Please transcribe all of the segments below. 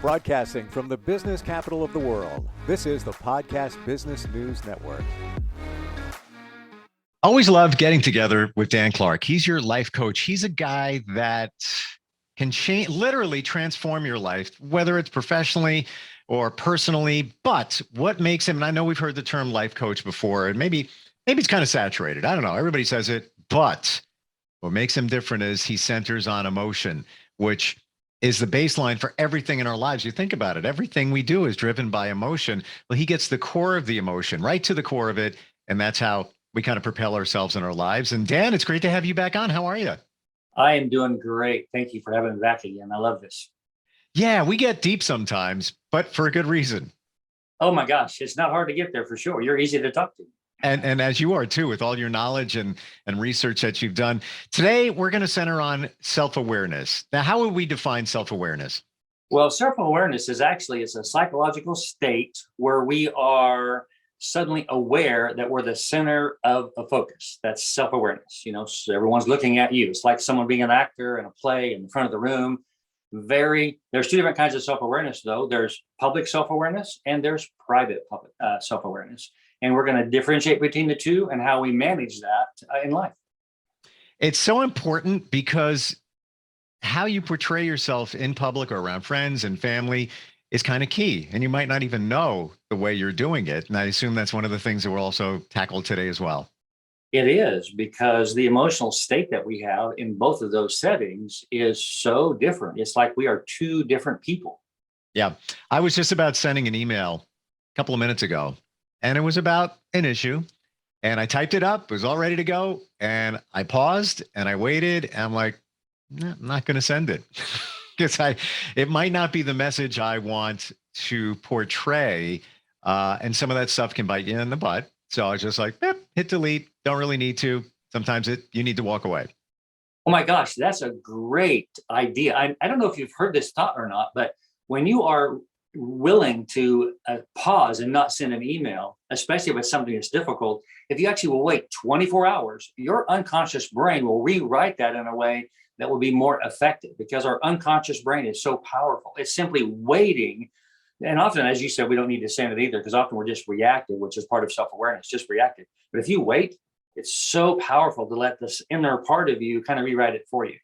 Broadcasting from the business capital of the world, this is the Podcast Business News Network. Always loved getting together with Dan Clark. He's your life coach. He's a guy that can change, literally transform your life, whether it's professionally or personally. But what makes him, and I know we've heard the term life coach before, and maybe it's kind of saturated. I don't know. Everybody says it, but what makes him different is he centers on emotion, which is the baseline for everything in our lives. You think about it, everything we do is driven by emotion. Well, he gets the core of the emotion, right to the core of it. And that's how we kind of propel ourselves in our lives. And Dan, it's great to have you back on. How are you? I am doing great. Thank you for having me back again. I love this. Yeah, we get deep sometimes, but for a good reason. Oh my gosh, it's not hard to get there for sure. You're easy to talk to. And as you are too, with all your knowledge and research that you've done. Today, we're going to center on self-awareness. Now, how would we define self-awareness? Well, self-awareness is actually, it's a psychological state where we are suddenly aware that we're the center of a focus. That's self-awareness. You know, so everyone's looking at you. It's like someone being an actor in a play in the front of the room. There's two different kinds of self-awareness, though. There's public self-awareness and there's private public self-awareness. And we're going to differentiate between the two and how we manage that in life. It's so important because how you portray yourself in public or around friends and family is kind of key. And you might not even know the way you're doing it. And I assume that's one of the things that we'll also tackle today as well. It is, because the emotional state that we have in both of those settings is so different. It's like we are two different people. Yeah. I was just about sending an email a couple of minutes ago, and it was about an issue. And I typed it up, it was all ready to go. And I paused and I waited. And I'm like, nah, I'm not going to send it because it might not be the message I want to portray. And some of that stuff can bite you in the butt. So I was just like, hit delete. Don't really need to. Sometimes you need to walk away. Oh my gosh, that's a great idea. I don't know if you've heard this thought or not, but when you are willing to pause and not send an email, especially if it's something that's difficult, if you actually will wait 24 hours, your unconscious brain will rewrite that in a way that will be more effective, because our unconscious brain is so powerful. It's simply waiting. And often, as you said, we don't need to send it either, because often we're just reactive, which is part of self-awareness, just reactive. But if you wait, it's so powerful to let this inner part of you kind of rewrite it for you.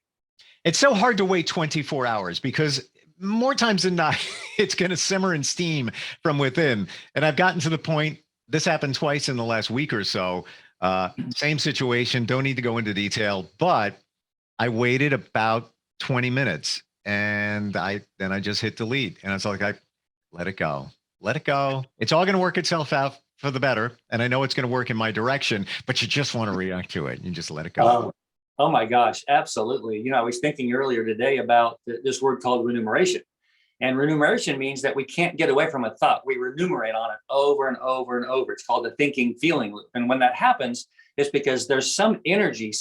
It's so hard to wait 24 hours because more times than not, it's going to simmer and steam from within. And I've gotten to the point, this happened twice in the last week or so. Same situation, don't need to go into detail, but I waited about 20 minutes and then I just hit delete. And it's like, I let it go. Let it go. It's all going to work itself out for the better. And I know it's going to work in my direction, but you just want to react to it. You just let it go. Oh my gosh, absolutely. You know, I was thinking earlier today about this word called remuneration. And remuneration means that we can't get away from a thought. We remunerate on it over and over and over. It's called the thinking feeling loop. And when that happens, it's because there's some energy,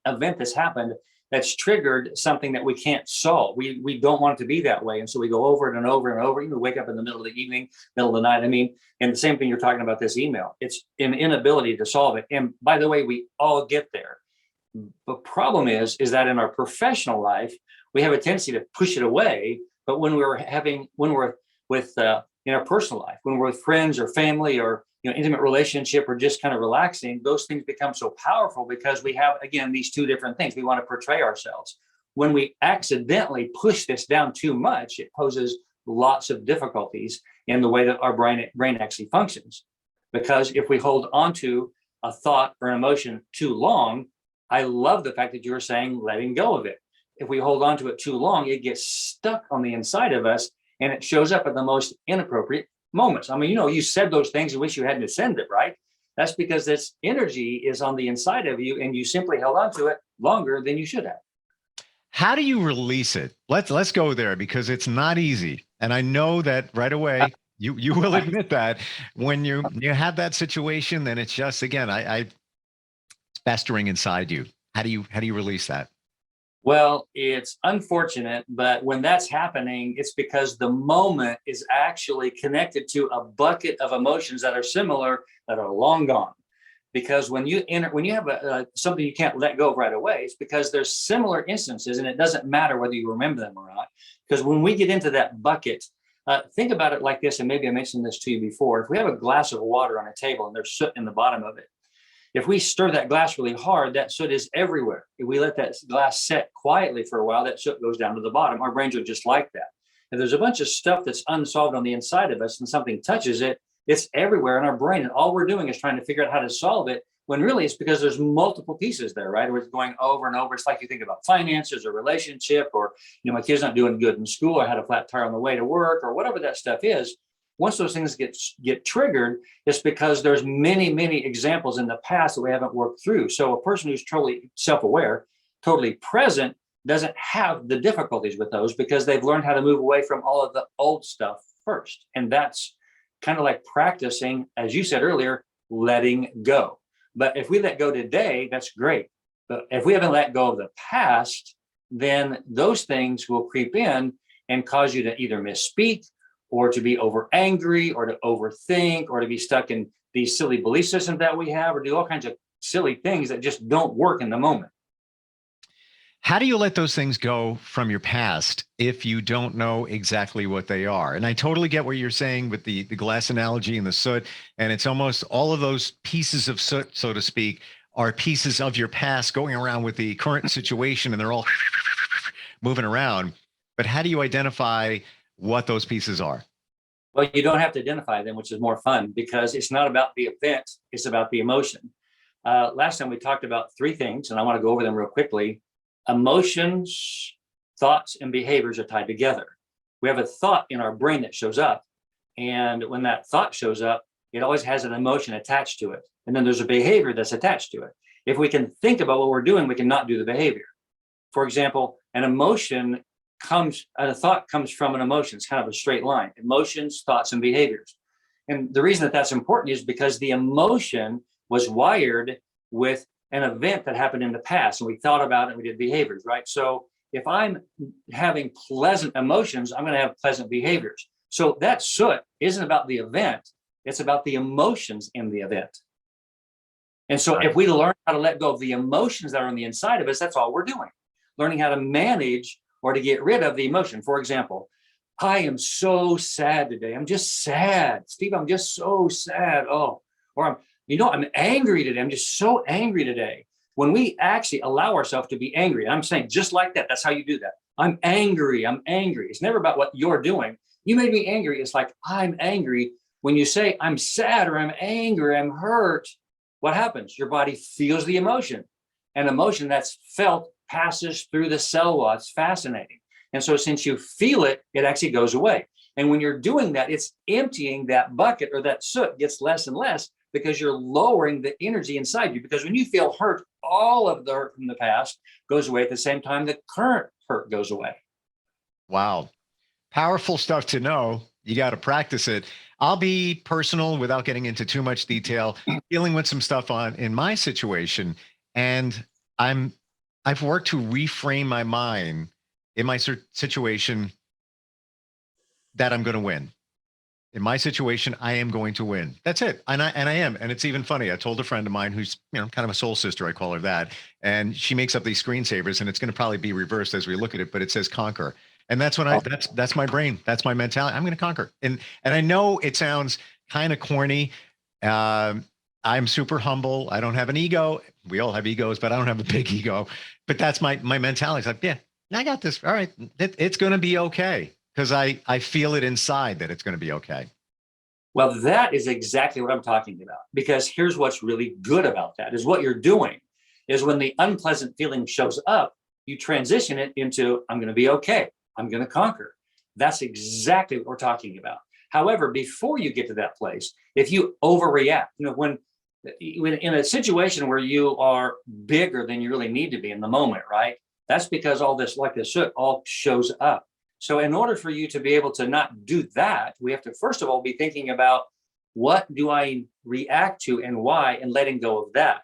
event that's happened that's triggered something that we can't solve. We don't want it to be that way. And so we go over it and over and over. You wake up in the middle of the evening, middle of the night. I mean, and the same thing you're talking about this email. It's an inability to solve it. And by the way, we all get there. The problem is that in our professional life, we have a tendency to push it away. But when we're with in our personal life, when we're with friends or family or intimate relationship or just kind of relaxing, those things become so powerful because we have, again, these two different things. We want to portray ourselves. When we accidentally push this down too much, it poses lots of difficulties in the way that our brain actually functions. Because if we hold on to a thought or an emotion too long, I love the fact that you're saying letting go of it. If we hold on to it too long, it gets stuck on the inside of us and it shows up at the most inappropriate moments. I mean, you said those things you wish you hadn't said it, right? That's because this energy is on the inside of you and you simply held on to it longer than you should have. How do you release it? Let's go there, because it's not easy. And I know that right away, you will admit that when you have that situation, then it's just, again, it's festering inside you. How do you release that? Well, it's unfortunate, but when that's happening, it's because the moment is actually connected to a bucket of emotions that are similar, that are long gone. Because when you have something you can't let go of right away, it's because there's similar instances, and it doesn't matter whether you remember them or not. Because when we get into that bucket, Think about it like this, and maybe I mentioned this to you before. If we have a glass of water on a table and there's soot in the bottom of it, if we stir that glass really hard, that soot is everywhere. If we let that glass set quietly for a while, that soot goes down to the bottom. Our brains are just like that. If there's a bunch of stuff that's unsolved on the inside of us and something touches it, it's everywhere in our brain. And all we're doing is trying to figure out how to solve it, when really it's because there's multiple pieces there, right? Or it's going over and over. It's like you think about finances or relationship, or, my kid's not doing good in school, or had a flat tire on the way to work, or whatever that stuff is. Once those things get triggered, it's because there's many, many examples in the past that we haven't worked through. So a person who's totally self-aware, totally present, doesn't have the difficulties with those because they've learned how to move away from all of the old stuff first. And that's kind of like practicing, as you said earlier, letting go. But if we let go today, that's great. But if we haven't let go of the past, then those things will creep in and cause you to either misspeak, or to be over angry, or to overthink, or to be stuck in these silly belief systems that we have, or do all kinds of silly things that just don't work in the moment. How do you let those things go from your past if you don't know exactly what they are? And I totally get what you're saying with the glass analogy and the soot. And it's almost all of those pieces of soot, so to speak, are pieces of your past going around with the current situation, and they're all moving around. But how do you identify what those pieces are? Well, you don't have to identify them, which is more fun, because it's not about the event, it's about the emotion. Last time we talked about three things, and I want to go over them real quickly. Emotions, thoughts, and behaviors are tied together. We have a thought in our brain that shows up, and when that thought shows up, it always has an emotion attached to it. And then there's a behavior that's attached to it. If we can think about what we're doing, we can not do the behavior. For example, a thought comes from an emotion. It's kind of a straight line: emotions, thoughts, and behaviors. And the reason that that's important is because the emotion was wired with an event that happened in the past, and we thought about it and we did behaviors, right? So if I'm having pleasant emotions, I'm going to have pleasant behaviors. So that soot isn't about the event, it's about the emotions in the event. And so if we learn how to let go of the emotions that are on the inside of us, that's all we're doing. Learning how to manage or to get rid of the emotion. For example, I am so sad today. I'm just sad. Steve, I'm just so sad. Oh, or I'm angry today. I'm just so angry today. When we actually allow ourselves to be angry, I'm saying just like that, that's how you do that. I'm angry. I'm angry. It's never about what you're doing. You made me angry. It's like, I'm angry. When you say I'm sad, or I'm angry, I'm hurt, what happens? Your body feels the emotion. And emotion that's felt passes through the cell wall. It's fascinating. And so since you feel it, it actually goes away. And when you're doing that, it's emptying that bucket, or that soot gets less and less, because you're lowering the energy inside you. Because when you feel hurt, all of the hurt from the past goes away at the same time the current hurt goes away. Wow. Powerful stuff to know. You got to practice it. I'll be personal without getting into too much detail, dealing with some stuff in my situation. And I've worked to reframe my mind in my situation that I'm going to win. In my situation, I am going to win. That's it. And I am. And it's even funny. I told a friend of mine who's, kind of a soul sister, I call her that. And she makes up these screensavers, and it's going to probably be reversed as we look at it, but it says conquer. And that's when that's my brain. That's my mentality. I'm going to conquer. And I know it sounds kind of corny. I'm super humble. I don't have an ego. We all have egos, but I don't have a big ego. But that's my mentality. It's like, yeah, I got this. All right. It's going to be okay. Because I feel it inside that it's going to be okay. Well, that is exactly what I'm talking about. Because here's what's really good about that is what you're doing is when the unpleasant feeling shows up, you transition it into, I'm going to be okay. I'm going to conquer. That's exactly what we're talking about. However, before you get to that place, if you overreact, when in a situation where you are bigger than you really need to be in the moment, right? That's because all this, like this soot, all shows up. So in order for you to be able to not do that, we have to, first of all, be thinking about what do I react to and why, and letting go of that.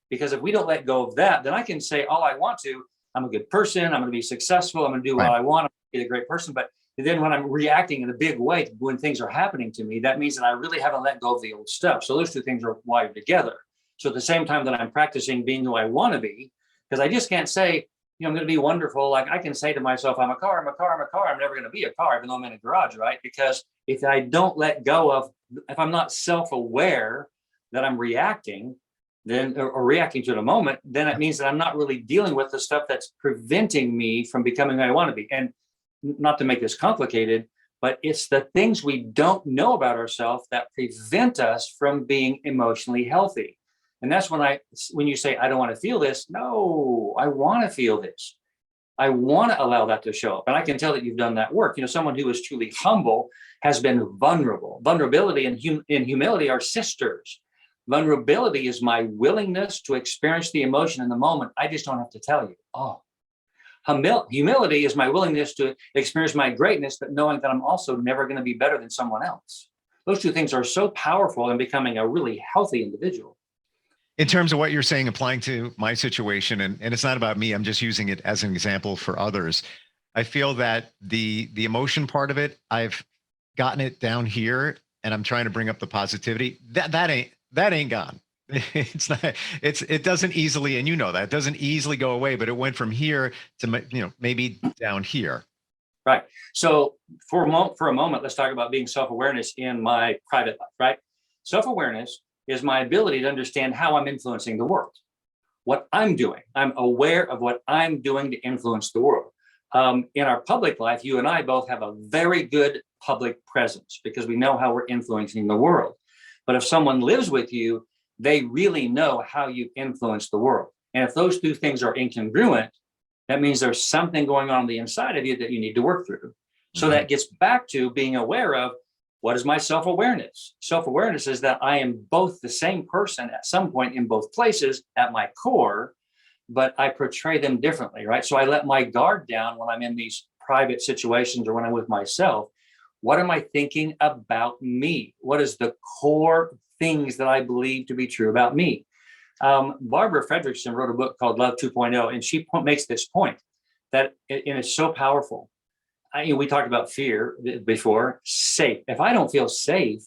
Because if we don't let go of that, then I can say all I want to, I'm a good person, I'm going to be successful, I'm going to do what I want, I'm going to be a great person. But then when I'm reacting in a big way when things are happening to me, that means that I really haven't let go of the old stuff. So those two things are wired together. So at the same time that I'm practicing being who I want to be, because I just can't say, I'm going to be wonderful. Like I can say to myself, I'm a car, I'm a car, I'm a car. I'm never going to be a car, even though I'm in a garage, right? Because if I don't let go of, if I'm not self-aware that I'm reacting, then or reacting to the moment, then it means that I'm not really dealing with the stuff that's preventing me from becoming who I want to be. And not to make this complicated, but it's the things we don't know about ourselves that prevent us from being emotionally healthy. And that's when you say, I don't want to feel this. No, I want to feel this. I want to allow that to show up. And I can tell that you've done that work. Someone who is truly humble has been vulnerable. Vulnerability and humility are sisters. Vulnerability is my willingness to experience the emotion in the moment. I just don't have to tell you. Oh, humility is my willingness to experience my greatness, but knowing that I'm also never going to be better than someone else. Those two things are so powerful in becoming a really healthy individual. In terms of what you're saying, applying to my situation, and it's not about me, I'm just using it as an example for others. I feel that the emotion part of it, I've gotten it down here, and I'm trying to bring up the positivity. That ain't gone. It doesn't easily, and it doesn't easily go away, but it went from here to, maybe down here. Right. So for a moment, let's talk about being self-awareness in my private life, right? Self-awareness is my ability to understand how I'm influencing the world, what I'm doing. I'm aware of what I'm doing to influence the world. In our public life, you and I both have a very good public presence because we know how we're influencing the world. But if someone lives with you, they really know how you influence the world. And if those two things are incongruent, that means there's something going on the inside of you that you need to work through. So that gets back to being aware of, what is my self-awareness? Self-awareness is that I am both the same person at some point in both places at my core, but I portray them differently, right? So I let my guard down when I'm in these private situations or when I'm with myself. What am I thinking about me? What is the core things that I believe to be true about me? Barbara Fredrickson wrote a book called Love 2.0, and she makes this point that, and it's so powerful. We talked about fear before, safe. If I don't feel safe,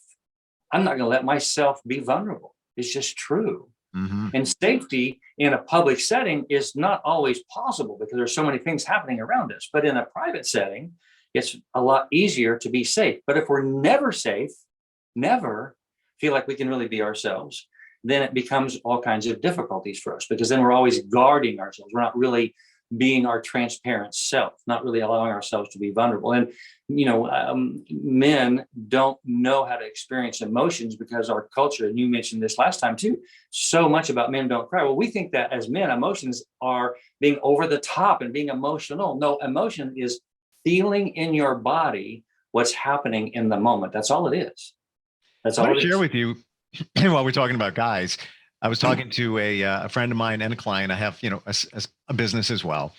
I'm not going to let myself be vulnerable. It's just true. Mm-hmm. And safety in a public setting is not always possible because there's so many things happening around us. But in a private setting, it's a lot easier to be safe. But if we're never safe, never feel like we can really be ourselves, then it becomes all kinds of difficulties for us because then we're always guarding ourselves. We're not really being our transparent self, not really allowing ourselves to be vulnerable. And, men don't know how to experience emotions because our culture, and you mentioned this last time too, so much about men don't cry. Well, we think that as men, emotions are being over the top and being emotional. No, emotion is feeling in your body what's happening in the moment. That's all it is. That's all it is. I want to share with you, while we're talking about guys, I was talking to a friend of mine and a client. I have, a business as well.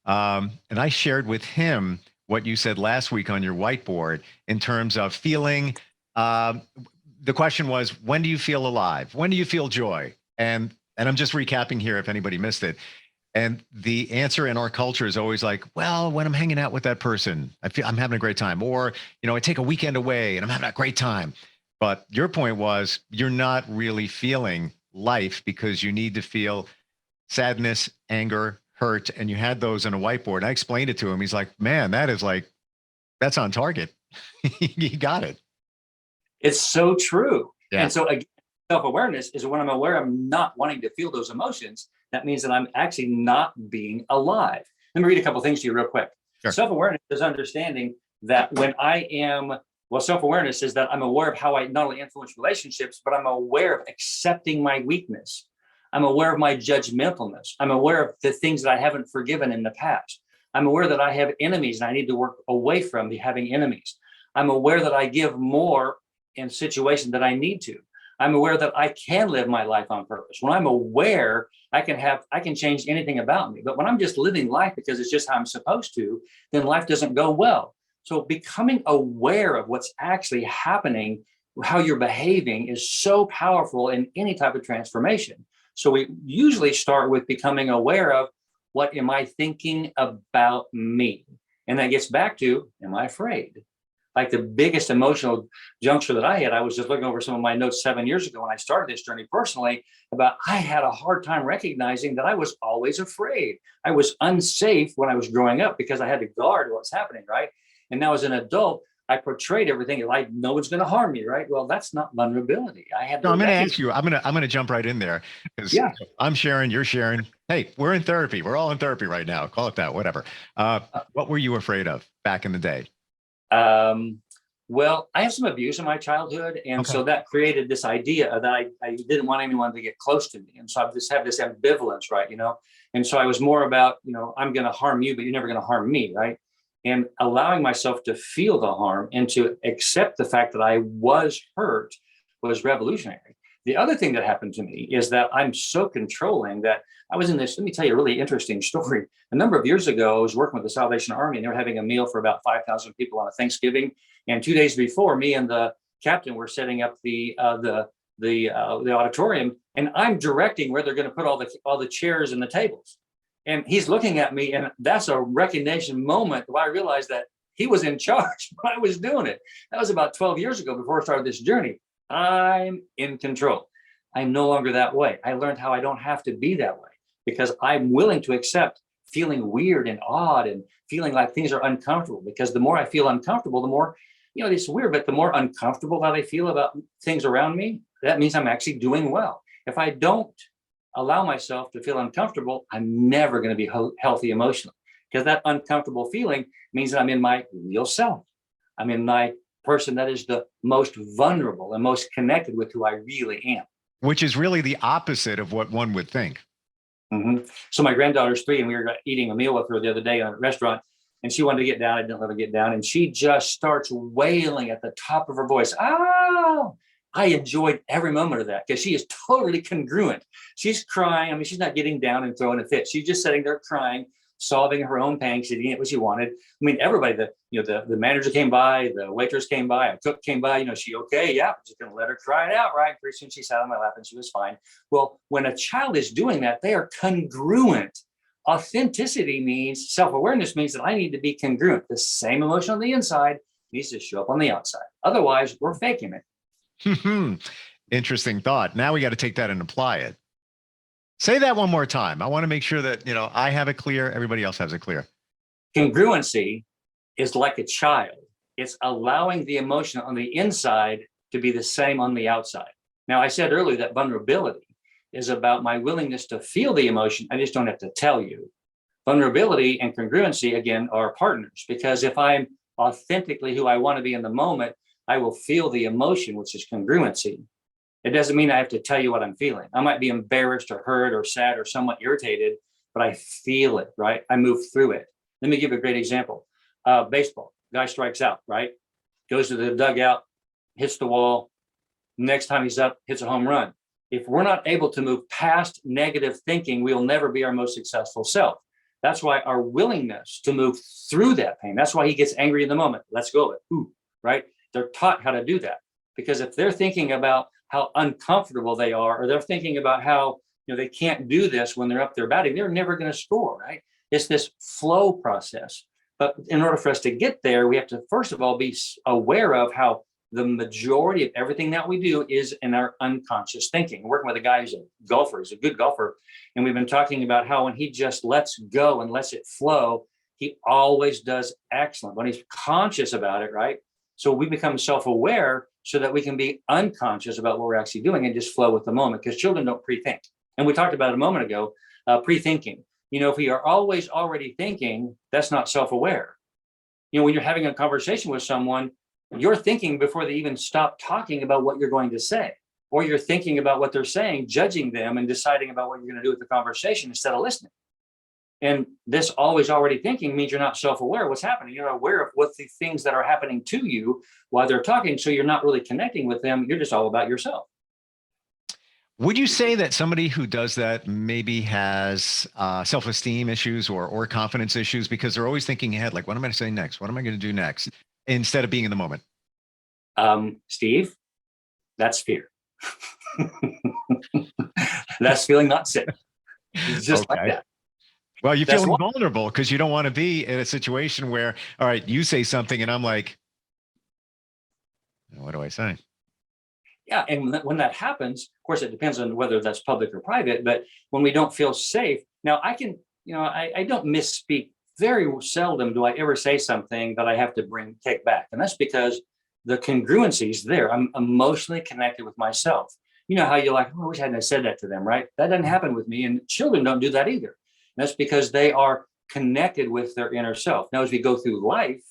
And I shared with him what you said last week on your whiteboard in terms of feeling. The question was, when do you feel alive? When do you feel joy? And I'm just recapping here if anybody missed it. And the answer in our culture is always like, well, when I'm hanging out with that person, I'm having a great time. Or, I take a weekend away and I'm having a great time. But your point was, you're not really feeling life because you need to feel sadness, anger, hurt. And you had those on a whiteboard. I explained it to him. He's like, man, that's on target. He got it. It's so true. Yeah. And so again, self-awareness is when I'm aware I'm not wanting to feel those emotions. That means that I'm actually not being alive. Let me read a couple things to you real quick. Sure. Self-awareness is understanding that when self-awareness is that I'm aware of how I not only influence relationships, but I'm aware of accepting my weakness. I'm aware of my judgmentalness. I'm aware of the things that I haven't forgiven in the past. I'm aware that I have enemies and I need to work away from having enemies. I'm aware that I give more in situations that I need to. I'm aware that I can live my life on purpose. When I'm aware, I can change anything about me. But when I'm just living life because it's just how I'm supposed to, then life doesn't go well. So becoming aware of what's actually happening, how you're behaving is so powerful in any type of transformation. So we usually start with becoming aware of, what am I thinking about me? And that gets back to, am I afraid? Like the biggest emotional juncture that I had, I was just looking over some of my notes 7 years ago when I started this journey personally about I had a hard time recognizing that I was always afraid. I was unsafe when I was growing up because I had to guard what's happening, right? And now as an adult, I portrayed everything like no one's going to harm me, right? Well, that's not vulnerability. I had No, to I'm going to recognize. ask you. I'm going to jump right in there because Yeah. I'm sharing, you're sharing. Hey, we're in therapy. We're all in therapy right now. Call it that, whatever. What were you afraid of back in the day? Well, I have some abuse in my childhood. And Okay. so that created this idea that I didn't want anyone to get close to me. And so I just have this ambivalence, right? And so I was more about, I'm going to harm you, but you're never going to harm me, right? And allowing myself to feel the harm and to accept the fact that I was hurt was revolutionary. The other thing that happened to me is that I'm so controlling that I was in this, let me tell you a really interesting story. A number of years ago, I was working with the Salvation Army and they were having a meal for about 5,000 people on a Thanksgiving. And 2 days before, me and the captain were setting up the auditorium, and I'm directing where they're going to put all the chairs and the tables. And he's looking at me, and that's a recognition moment where I realized that he was in charge when I was doing it. That was about 12 years ago before I started this journey. I'm in control. I'm no longer that way. I learned how I don't have to be that way because I'm willing to accept feeling weird and odd and feeling like things are uncomfortable, because the more I feel uncomfortable, the more, it's weird, but the more uncomfortable that I feel about things around me, that means I'm actually doing well. If I don't allow myself to feel uncomfortable, I'm never going to be healthy emotionally, because that uncomfortable feeling means that I'm in my real self. I'm in my person that is the most vulnerable and most connected with who I really am. Which is really the opposite of what one would think. Mm-hmm. So my granddaughter's 3, and we were eating a meal with her the other day at a restaurant, and she wanted to get down. I didn't let her get down, and she just starts wailing at the top of her voice. Oh, I enjoyed every moment of that because she is totally congruent. She's crying. I mean, she's not getting down and throwing a fit. She's just sitting there crying, solving her own pain. She didn't get what she wanted. I mean, everybody, the manager came by, the waitress came by, a cook came by, she okay? Yeah, I'm just going to let her cry it out, right? Pretty soon she sat on my lap and she was fine. Well, when a child is doing that, they are congruent. Authenticity means, self-awareness means that I need to be congruent. The same emotion on the inside needs to show up on the outside. Otherwise, we're faking it. Interesting thought. Now we got to take that and apply it. Say that one more time. I want to make sure that, I have it clear. Everybody else has it clear. Congruency is like a child. It's allowing the emotion on the inside to be the same on the outside. Now, I said earlier that vulnerability is about my willingness to feel the emotion. I just don't have to tell you. Vulnerability and congruency, again, are partners, because if I'm authentically who I want to be in the moment, I will feel the emotion, which is congruency. It doesn't mean I have to tell you what I'm feeling. I might be embarrassed or hurt or sad or somewhat irritated, but I feel it, right? I move through it. Let me give you a great example. Baseball, guy strikes out, right? Goes to the dugout, hits the wall. Next time he's up, hits a home run. If we're not able to move past negative thinking, we'll never be our most successful self. That's why our willingness to move through that pain, that's why he gets angry in the moment. Let's go with it. Ooh, right? They're taught how to do that. Because if they're thinking about how uncomfortable they are, or they're thinking about how they can't do this when they're up there batting, they're never going to score, right? It's this flow process. But in order for us to get there, we have to, first of all, be aware of how the majority of everything that we do is in our unconscious thinking. We're working with a guy who's a golfer, he's a good golfer. And we've been talking about how when he just lets go and lets it flow, he always does excellent when he's conscious about it, right? So we become self-aware so that we can be unconscious about what we're actually doing and just flow with the moment, because children don't pre-think. And we talked about it a moment ago, pre-thinking. If we are always already thinking, that's not self-aware. When you're having a conversation with someone, you're thinking before they even stop talking about what you're going to say, or you're thinking about what they're saying, judging them and deciding about what you're going to do with the conversation instead of listening. And this always already thinking means you're not self-aware of what's happening. You're not aware of what the things that are happening to you while they're talking. So you're not really connecting with them. You're just all about yourself. Would you say that somebody who does that maybe has self-esteem issues or confidence issues because they're always thinking ahead, like, what am I going to say next? What am I going to do next? Instead of being in the moment? Steve, that's fear. That's feeling not safe. It's just like that. Well, you're feeling vulnerable because you don't want to be in a situation where, all right, you say something and I'm like, What do I say? Yeah, and when that happens, of course, it depends on whether that's public or private. But when we don't feel safe, now I can, I don't misspeak. Very seldom do I ever say something that I have to take back, and that's because the congruency is there. I'm emotionally connected with myself. You know how you're like, oh, I wish I hadn't said that to them, right? That doesn't happen with me, and children don't do that either. And that's because they are connected with their inner self. Now, as we go through life,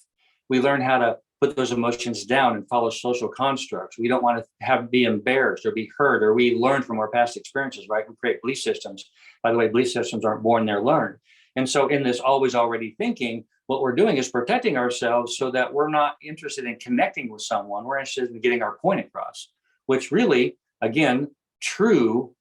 we learn how to put those emotions down and follow social constructs. We don't want to be embarrassed or be hurt, or we learn from our past experiences, right? We create belief systems. By the way, belief systems aren't born, they're learned. And so in this always already thinking, what we're doing is protecting ourselves so that we're not interested in connecting with someone. We're interested in getting our point across, which really, again, true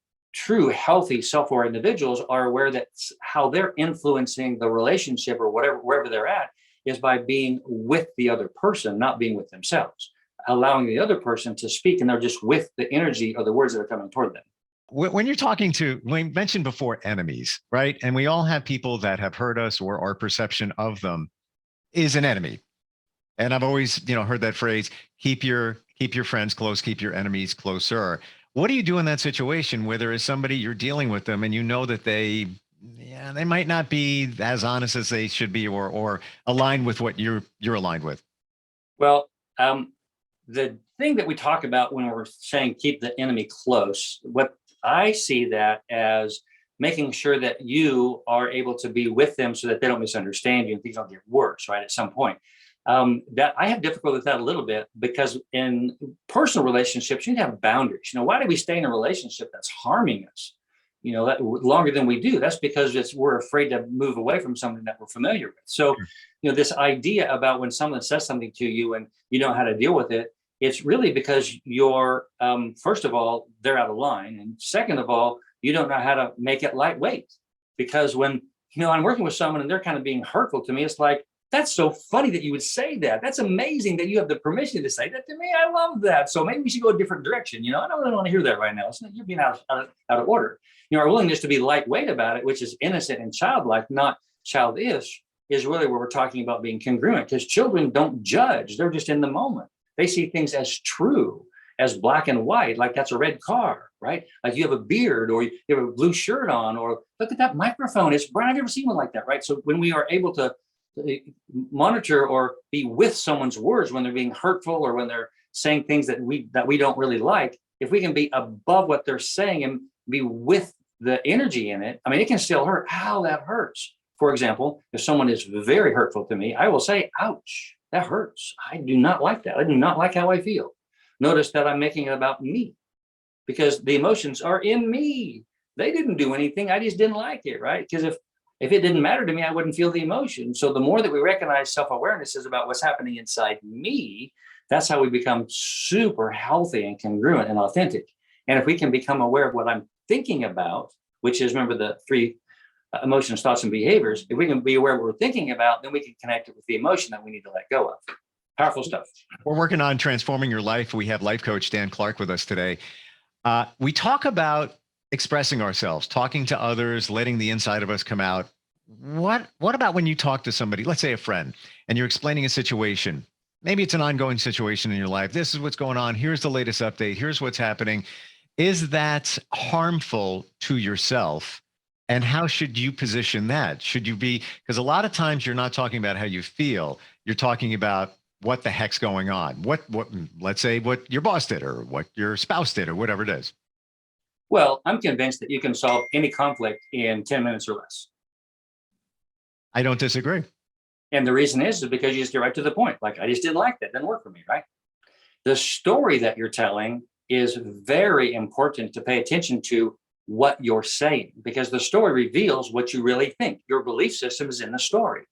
healthy self-aware individuals are aware that how they're influencing the relationship or whatever, wherever they're at, is by being with the other person, not being with themselves, allowing the other person to speak, and they're just with the energy or the words that are coming toward them. When you're talking to, we mentioned before, enemies, right? And we all have people that have hurt us, or our perception of them is an enemy. And I've always, heard that phrase, keep your friends close, keep your enemies closer. What do you do in that situation where there is somebody, you're dealing with them and you know that they might not be as honest as they should be, or aligned with what you're aligned with? Well, the thing that we talk about when we're saying keep the enemy close, what I see that as making sure that you are able to be with them so that they don't misunderstand you and things don't get worse, right? At some point. That I have difficulty with that a little bit, because in personal relationships, you have boundaries. Why do we stay in a relationship that's harming us? That longer than we do? That's because we're afraid to move away from something that we're familiar with. So, this idea about when someone says something to you and you don't know how to deal with it, it's really because you're, first of all, they're out of line. And second of all, you don't know how to make it lightweight. Because when, I'm working with someone and they're kind of being hurtful to me, it's like, that's so funny that you would say that. That's amazing that you have the permission to say that to me. I love that. So maybe we should go a different direction. I don't really want to hear that right now. You're being out of order. Our willingness to be lightweight about it, which is innocent and childlike, not childish, is really where we're talking about being congruent, because children don't judge. They're just in the moment. They see things as true, as black and white, like that's a red car, right? Like you have a beard, or you have a blue shirt on, or look at that microphone. It's bright. I've never seen one like that, right? So when we are able to monitor or be with someone's words when they're being hurtful or when they're saying things that we don't really like, if we can be above what they're saying and be with the energy in it, it can still hurt. How that hurts. For example, if someone is very hurtful to me, I will say, ouch, that hurts. I do not like that. I do not like how I feel. Notice that I'm making it about me, because the emotions are in me. They didn't do anything. I just didn't like it, right? Because if it didn't matter to me, I wouldn't feel the emotion. So the more that we recognize self-awareness is about what's happening inside me, that's how we become super healthy and congruent and authentic. And if we can become aware of what I'm thinking about, which is, remember, the three emotions, thoughts, and behaviors, if we can be aware of what we're thinking about, then we can connect it with the emotion that we need to let go of. Powerful stuff. We're working on transforming your life. We have life coach Dan Clark with us today. We talk about expressing ourselves, talking to others, letting the inside of us come out. What about when you talk to somebody, let's say a friend, and you're explaining a situation? Maybe it's an ongoing situation in your life. This is what's going on. Here's the latest update. Here's what's happening. Is that harmful to yourself? And how should you position that? Should you be, because a lot of times you're not talking about how you feel. You're talking about what the heck's going on. What, let's say what your boss did or what your spouse did or whatever it is. Well, I'm convinced that you can solve any conflict in 10 minutes or less. I don't disagree. And the reason is because you just get right to the point. Like, I just didn't like that. Didn't work for me, right? The story that you're telling is very important to pay attention to what you're saying, because the story reveals what you really think. Your belief system is in the story.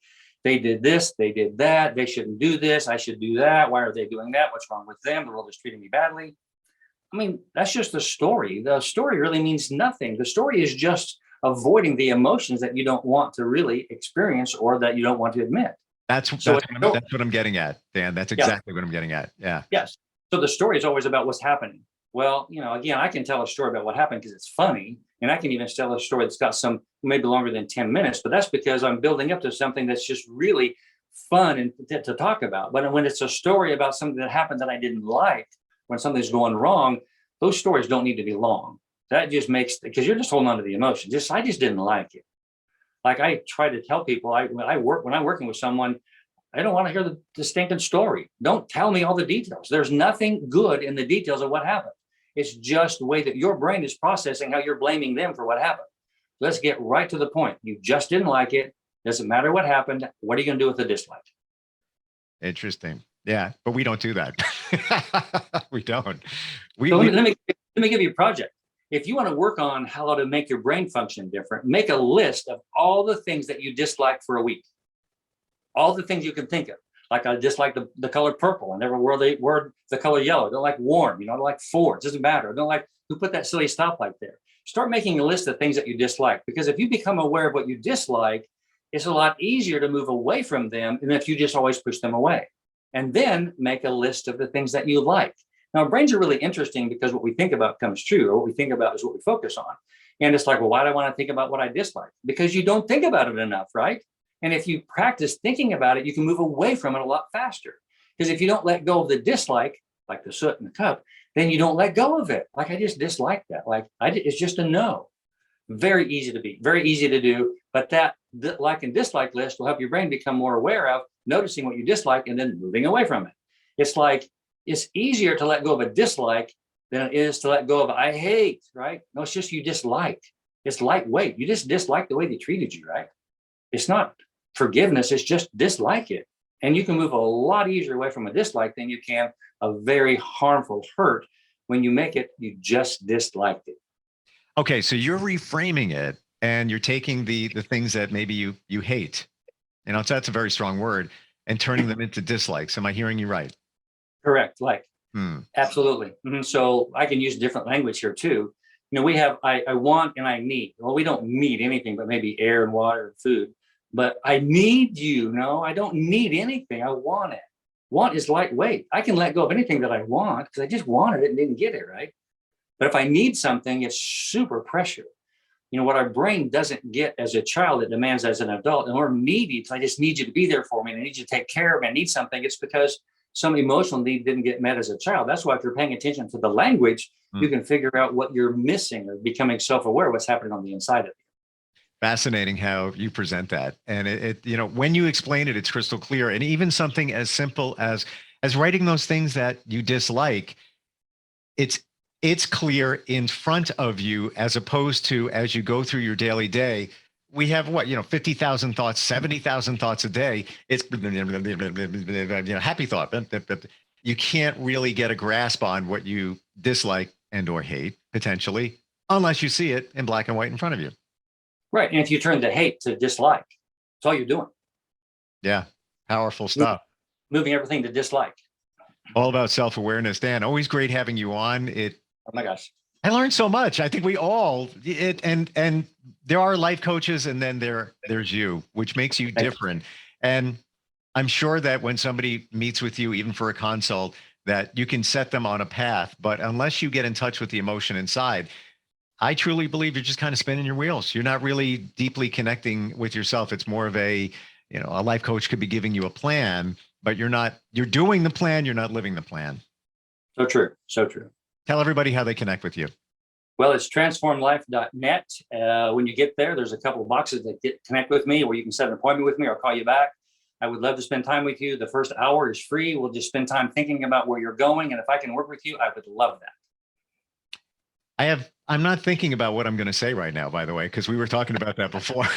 They did this, they did that, they shouldn't do this, I should do that. Why are they doing that? What's wrong with them? The world is treating me badly. That's just the story. The story really means nothing. The story is just avoiding the emotions that you don't want to really experience or that you don't want to admit. That's what I'm getting at, Dan. That's exactly what I'm getting at. Yeah. Yes. So the story is always about what's happening. Well, again, I can tell a story about what happened because it's funny. And I can even tell a story that's got some maybe longer than 10 minutes, but that's because I'm building up to something that's just really fun and to talk about. But when it's a story about something that happened that I didn't like, when something's going wrong, those stories don't need to be long. That just makes, because you're just holding on to the emotion. I just didn't like it. Like I try to tell people, when I'm working with someone, I don't want to hear the stinking story. Don't tell me all the details. There's nothing good in the details of what happened. It's just the way that your brain is processing how you're blaming them for what happened. Let's get right to the point. You just didn't like it. Doesn't matter what happened. What are you going to do with the dislike? Interesting. Yeah, but we don't do that. We don't. So let me give you a project. If you want to work on how to make your brain function different, make a list of all the things that you dislike for a week. All the things you can think of. Like I dislike the color purple. I never wore the color yellow. I don't like warm. I don't like Ford. It doesn't matter. I don't like who put that silly stoplight there. Start making a list of things that you dislike, because if you become aware of what you dislike, it's a lot easier to move away from them than if you just always push them away. And then make a list of the things that you like. Now, brains are really interesting because what we think about comes true, or what we think about is what we focus on. And it's like, well, why do I want to think about what I dislike? Because you don't think about it enough, right? And if you practice thinking about it, you can move away from it a lot faster. Because if you don't let go of the dislike, like the soot in the cup, then you don't let go of it. Like I just dislike that. It's just a no. Very easy to do. But that like and dislike list will help your brain become more aware of noticing what you dislike and then moving away from it. It's like, it's easier to let go of a dislike than it is to let go of I hate, right? No, it's just you dislike. It's lightweight. You just dislike the way they treated you, right? It's not forgiveness. It's just dislike it. And you can move a lot easier away from a dislike than you can a very harmful hurt. When you make it, you just disliked it. Okay, so you're reframing it and you're taking the things that maybe you hate, so that's a very strong word, and turning them into dislikes. Am I hearing you right? Correct. Absolutely. So I can use different language here too. We have I want and I need. Well, we don't need anything but maybe air and water and food. But I need you. No, I don't need anything. I want it. Want is lightweight. I can let go of anything that I want because I just wanted it and didn't get it, right? But if I need something, it's super pressure. What our brain doesn't get as a child, it demands as an adult. And we're needy. It's I just need you to be there for me. And I need you to take care of me. I need something. It's because some emotional need didn't get met as a child. That's why if you're paying attention to the language, you can figure out what you're missing or becoming self-aware of what's happening on the inside of you. Fascinating how you present that. And when you explain it, it's crystal clear. And even something as simple as writing those things that you dislike, it's clear in front of you, as opposed to as you go through your daily day. We have 50,000 thoughts, 70,000 thoughts a day. It's happy thought. You can't really get a grasp on what you dislike and or hate potentially, unless you see it in black and white in front of you. Right. And if you turn the hate to dislike, that's all you're doing. Yeah. Powerful stuff. Moving everything to dislike. All about self-awareness. Dan, always great having you on. Oh my gosh. I learned so much. I think we all and there are life coaches, and then there's you, which makes you different. And I'm sure that when somebody meets with you, even for a consult, that you can set them on a path. But unless you get in touch with the emotion inside, I truly believe you're just kind of spinning your wheels. You're not really deeply connecting with yourself. It's more of a life coach could be giving you a plan, but you're doing the plan. You're not living the plan. So true. So true. Tell everybody how they connect with you. Well, it's transformlife.net. When you get there, there's a couple of boxes that connect with me, where you can set an appointment with me or call you back. I would love to spend time with you. The first hour is free. We'll just spend time thinking about where you're going. And if I can work with you, I would love that. I'm not thinking about what I'm going to say right now, by the way, because we were talking about that before.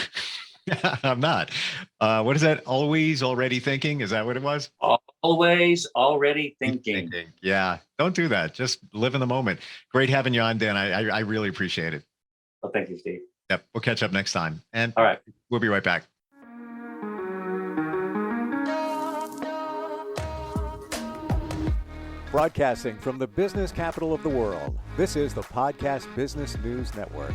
I'm not. What is that? Always already thinking? Is that what it was? Always already thinking. Yeah. Don't do that. Just live in the moment. Great having you on, Dan. I really appreciate it. Well, thank you, Steve. Yep. We'll catch up next time. And all right. We'll be right back. Broadcasting from the business capital of the world, this is the Podcast Business News Network.